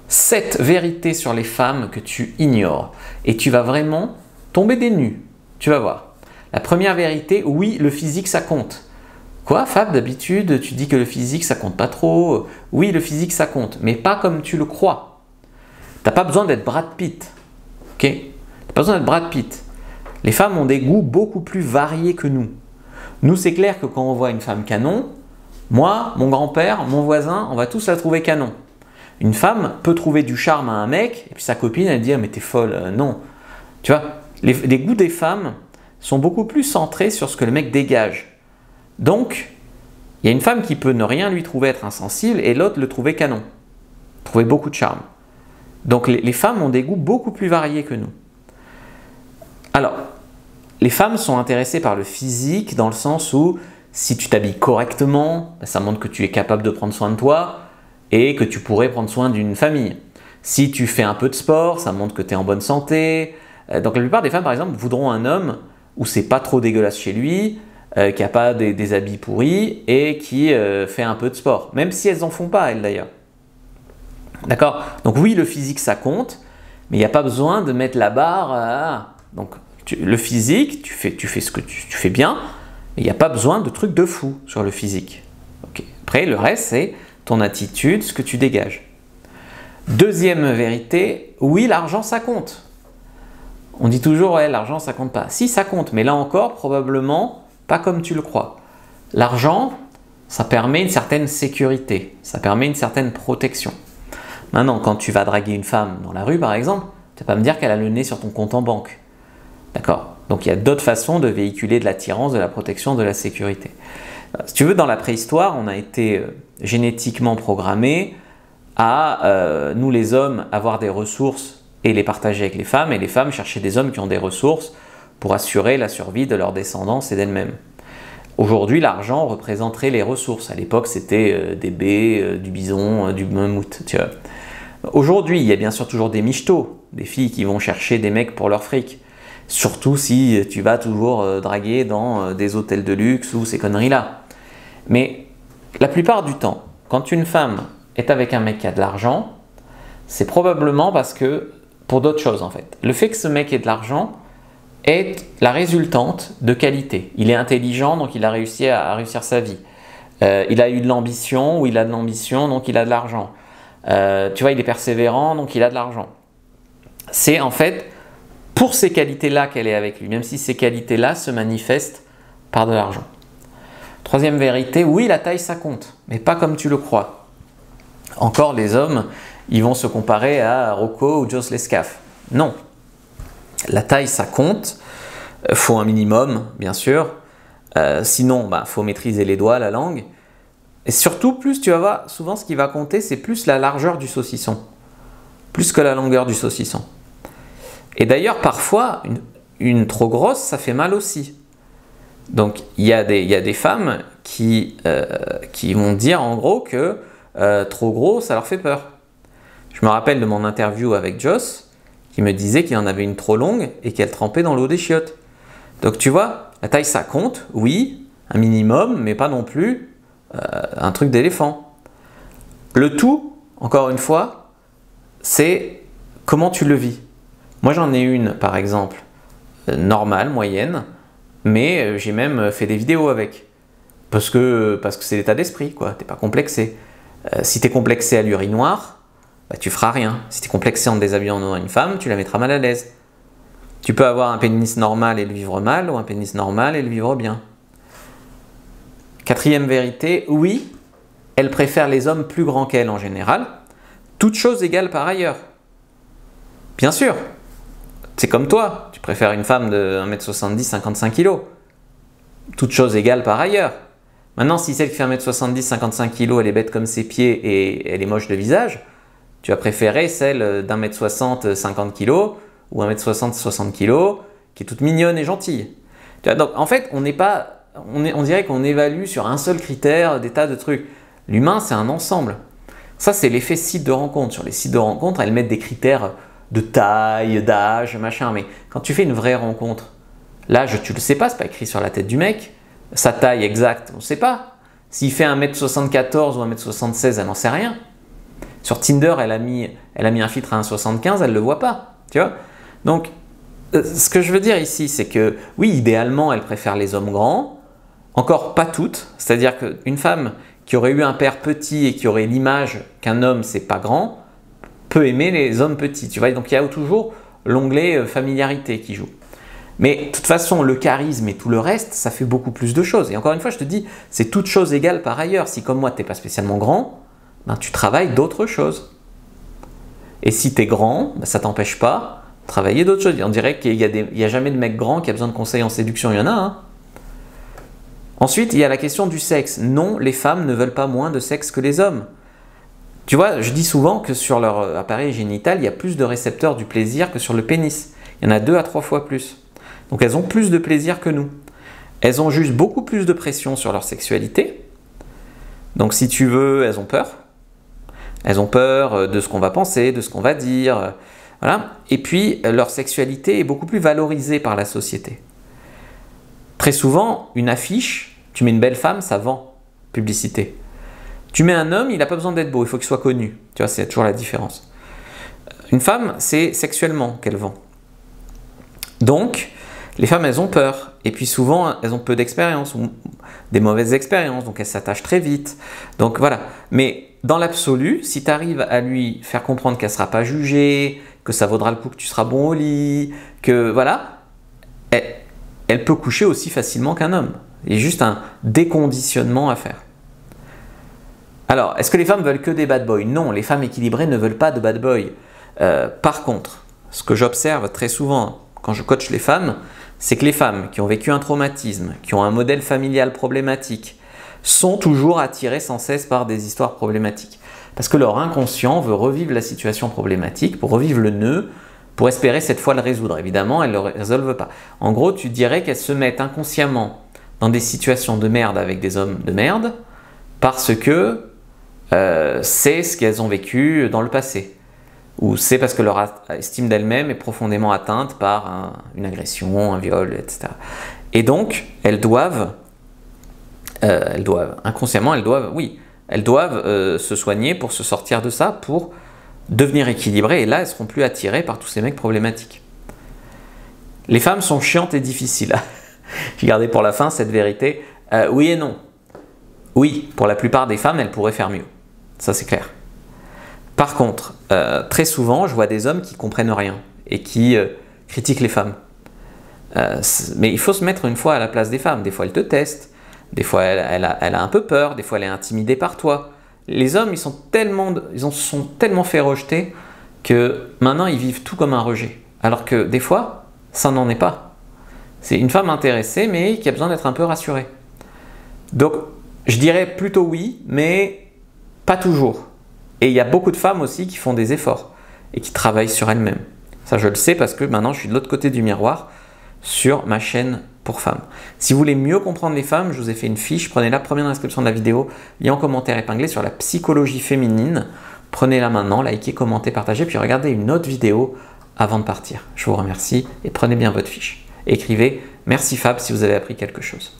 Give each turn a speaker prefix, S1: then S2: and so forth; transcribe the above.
S1: 7 vérités sur les femmes que tu ignores. Et tu vas vraiment tomber des nues. Tu vas voir. La première vérité, oui, le physique, ça compte. Quoi, Fab, d'habitude, tu dis que le physique, ça compte pas trop. Oui, le physique, ça compte, mais pas comme tu le crois. T'as pas besoin d'être Brad Pitt. Ok? T'as pas besoin d'être Brad Pitt. Les femmes ont des goûts beaucoup plus variés que nous. Nous, c'est clair que quand on voit une femme canon, moi, mon grand-père, mon voisin, on va tous la trouver canon. Une femme peut trouver du charme à un mec, et puis sa copine, elle dit ah, mais t'es folle. Non. Tu vois, les goûts des femmes sont beaucoup plus centrés sur ce que le mec dégage. Donc, il y a une femme qui peut ne rien lui trouver être insensible et l'autre le trouver canon, trouver beaucoup de charme. Donc les femmes ont des goûts beaucoup plus variés que nous. Alors, les femmes sont intéressées par le physique dans le sens où si tu t'habilles correctement, ça montre que tu es capable de prendre soin de toi et que tu pourrais prendre soin d'une famille. Si tu fais un peu de sport, ça montre que tu es en bonne santé. Donc la plupart des femmes, par exemple, voudront un homme où c'est pas trop dégueulasse chez lui, qui n'a pas des habits pourris et qui fait un peu de sport. Même si elles n'en font pas, elles d'ailleurs. D'accord? Donc oui, le physique, ça compte, mais il n'y a pas besoin de mettre la barre. Donc le physique, tu fais ce que tu fais bien, mais il n'y a pas besoin de trucs de fou sur le physique. Okay. Après, le reste, c'est ton attitude, ce que tu dégages. Deuxième vérité, oui, l'argent, ça compte. On dit toujours, ouais, l'argent, ça compte pas. Si, ça compte, mais là encore, probablement, pas comme tu le crois. L'argent, ça permet une certaine sécurité, ça permet une certaine protection. Maintenant, quand tu vas draguer une femme dans la rue, par exemple, tu ne vas pas me dire qu'elle a le nez sur ton compte en banque. D'accord? Donc, il y a d'autres façons de véhiculer de l'attirance, de la protection, de la sécurité. Si tu veux, dans la préhistoire, on a été génétiquement programmés à, nous les hommes, avoir des ressources et les partager avec les femmes, et les femmes chercher des hommes qui ont des ressources pour assurer la survie de leur descendance et d'elles-mêmes. Aujourd'hui, l'argent représenterait les ressources. À l'époque, c'était des baies, du bison, du mammouth. Tu vois. Aujourd'hui, il y a bien sûr toujours des michtos, des filles qui vont chercher des mecs pour leur fric. Surtout si tu vas toujours draguer dans des hôtels de luxe ou ces conneries-là. Mais la plupart du temps, quand une femme est avec un mec qui a de l'argent, c'est probablement parce que pour d'autres choses en fait. Le fait que ce mec ait de l'argent est la résultante de qualité. Il est intelligent, donc il a réussi à réussir sa vie. Il a eu de l'ambition, ou il a de l'ambition, donc il a de l'argent. Tu vois, il est persévérant, donc il a de l'argent. C'est en fait pour ces qualités-là qu'elle est avec lui, même si ces qualités-là se manifestent par de l'argent. Troisième vérité, oui, la taille ça compte, mais pas comme tu le crois. Encore les hommes, ils vont se comparer à Rocco ou Jos Lescaf. Non. La taille, ça compte. Faut un minimum, bien sûr. Sinon, faut maîtriser les doigts, la langue. Et surtout, plus tu vas voir, souvent ce qui va compter, c'est plus la largeur du saucisson. Plus que la longueur du saucisson. Et d'ailleurs, parfois, une trop grosse, ça fait mal aussi. Donc, il y a des femmes qui vont dire en gros que trop gros, ça leur fait peur. Je me rappelle de mon interview avec Joss, qui me disait qu'il en avait une trop longue et qu'elle trempait dans l'eau des chiottes. Donc tu vois, la taille ça compte, oui, un minimum, mais pas non plus un truc d'éléphant. Le tout, encore une fois, c'est comment tu le vis. Moi j'en ai une par exemple, normale, moyenne, mais j'ai même fait des vidéos avec. Parce que c'est l'état d'esprit, quoi, t'es pas complexé. Si t'es complexé à l'urinoir, tu feras rien. Si tu es complexé en te déshabillant devant une femme, tu la mettras mal à l'aise. Tu peux avoir un pénis normal et le vivre mal, ou un pénis normal et le vivre bien. Quatrième vérité, oui, elle préfère les hommes plus grands qu'elle en général, toutes choses égales par ailleurs. Bien sûr, c'est comme toi, tu préfères une femme de 1m70, 55 kg. Toutes choses égales par ailleurs. Maintenant, si celle qui fait 1m70, 55 kg, elle est bête comme ses pieds et elle est moche de visage, tu vas préférer celle d'1m60, 50 kg ou 1m60, 60 kg qui est toute mignonne et gentille. Donc en fait, on dirait qu'on évalue sur un seul critère des tas de trucs. L'humain, c'est un ensemble. Ça, c'est l'effet site de rencontre. Sur les sites de rencontre, elles mettent des critères de taille, d'âge, machin. Mais quand tu fais une vraie rencontre, l'âge, tu le sais pas, c'est pas écrit sur la tête du mec. Sa taille exacte, on ne sait pas. S'il fait 1m74 ou 1m76, elle n'en sait rien. Sur Tinder, elle a mis un filtre à 1,75, elle ne le voit pas. Tu vois? Donc, ce que je veux dire ici, c'est que oui, idéalement, elle préfère les hommes grands. Encore pas toutes. C'est-à-dire qu'une femme qui aurait eu un père petit et qui aurait l'image qu'un homme, c'est pas grand, peut aimer les hommes petits. Tu vois? Donc, il y a toujours l'onglet familiarité qui joue. Mais de toute façon, le charisme et tout le reste, ça fait beaucoup plus de choses. Et encore une fois, je te dis, c'est toute chose égale par ailleurs. Si comme moi, tu n'es pas spécialement grand, ben, tu travailles d'autres choses. Et si tu es grand, ben, ça ne t'empêche pas de travailler d'autres choses. On dirait qu'il n'y a jamais de mec grand qui a besoin de conseils en séduction. Il y en a, hein. Ensuite, il y a la question du sexe. Non, les femmes ne veulent pas moins de sexe que les hommes. Tu vois, je dis souvent que sur leur appareil génital, il y a plus de récepteurs du plaisir que sur le pénis. Il y en a 2 à 3 fois plus. Donc elles ont plus de plaisir que nous. Elles ont juste beaucoup plus de pression sur leur sexualité. Donc si tu veux, elles ont peur. Elles ont peur de ce qu'on va penser, de ce qu'on va dire. Voilà. Et puis leur sexualité est beaucoup plus valorisée par la société. Très souvent, une affiche, tu mets une belle femme, ça vend. Publicité. Tu mets un homme, il n'a pas besoin d'être beau, il faut qu'il soit connu. Tu vois, c'est toujours la différence. Une femme, c'est sexuellement qu'elle vend. Donc, les femmes, elles ont peur. Et puis souvent, elles ont peu d'expérience ou des mauvaises expériences. Donc, elles s'attachent très vite. Donc, voilà. Mais dans l'absolu, si tu arrives à lui faire comprendre qu'elle ne sera pas jugée, que ça vaudra le coup que tu seras bon au lit, que voilà, elle peut coucher aussi facilement qu'un homme. Il y a juste un déconditionnement à faire. Alors, est-ce que les femmes veulent que des bad boys? Non, les femmes équilibrées ne veulent pas de bad boys. Par contre, ce que j'observe très souvent quand je coach les femmes, c'est que les femmes qui ont vécu un traumatisme, qui ont un modèle familial problématique, sont toujours attirées sans cesse par des histoires problématiques. Parce que leur inconscient veut revivre la situation problématique, pour revivre le nœud, pour espérer cette fois le résoudre. Évidemment, elles ne le résolvent pas. En gros, tu dirais qu'elles se mettent inconsciemment dans des situations de merde avec des hommes de merde, parce que c'est ce qu'elles ont vécu dans le passé. Ou c'est parce que leur estime d'elles-mêmes est profondément atteinte par une agression, un viol, etc. Et donc, elles doivent inconsciemment, elles doivent se soigner pour se sortir de ça, pour devenir équilibrées. Et là, elles ne seront plus attirées par tous ces mecs problématiques. Les femmes sont chiantes et difficiles. J'ai gardé pour la fin cette vérité. Oui et non. Oui, pour la plupart des femmes, elles pourraient faire mieux. Ça, c'est clair. Par contre, très souvent, je vois des hommes qui ne comprennent rien et qui critiquent les femmes. Mais il faut se mettre une fois à la place des femmes. Des fois, elles te testent. Des fois, elle a un peu peur. Des fois, elle est intimidée par toi. Les hommes, ils se sont tellement fait rejeter que maintenant, ils vivent tout comme un rejet. Alors que des fois, ça n'en est pas. C'est une femme intéressée, mais qui a besoin d'être un peu rassurée. Donc, je dirais plutôt oui, mais pas toujours. Et il y a beaucoup de femmes aussi qui font des efforts et qui travaillent sur elles-mêmes. Ça, je le sais parce que maintenant, je suis de l'autre côté du miroir sur ma chaîne pour femmes. Si vous voulez mieux comprendre les femmes, je vous ai fait une fiche. Prenez-la, première dans la description de la vidéo, lien en commentaire épinglé sur la psychologie féminine. Prenez-la maintenant, likez, commentez, partagez, puis regardez une autre vidéo avant de partir. Je vous remercie et prenez bien votre fiche. Écrivez « Merci Fab » si vous avez appris quelque chose.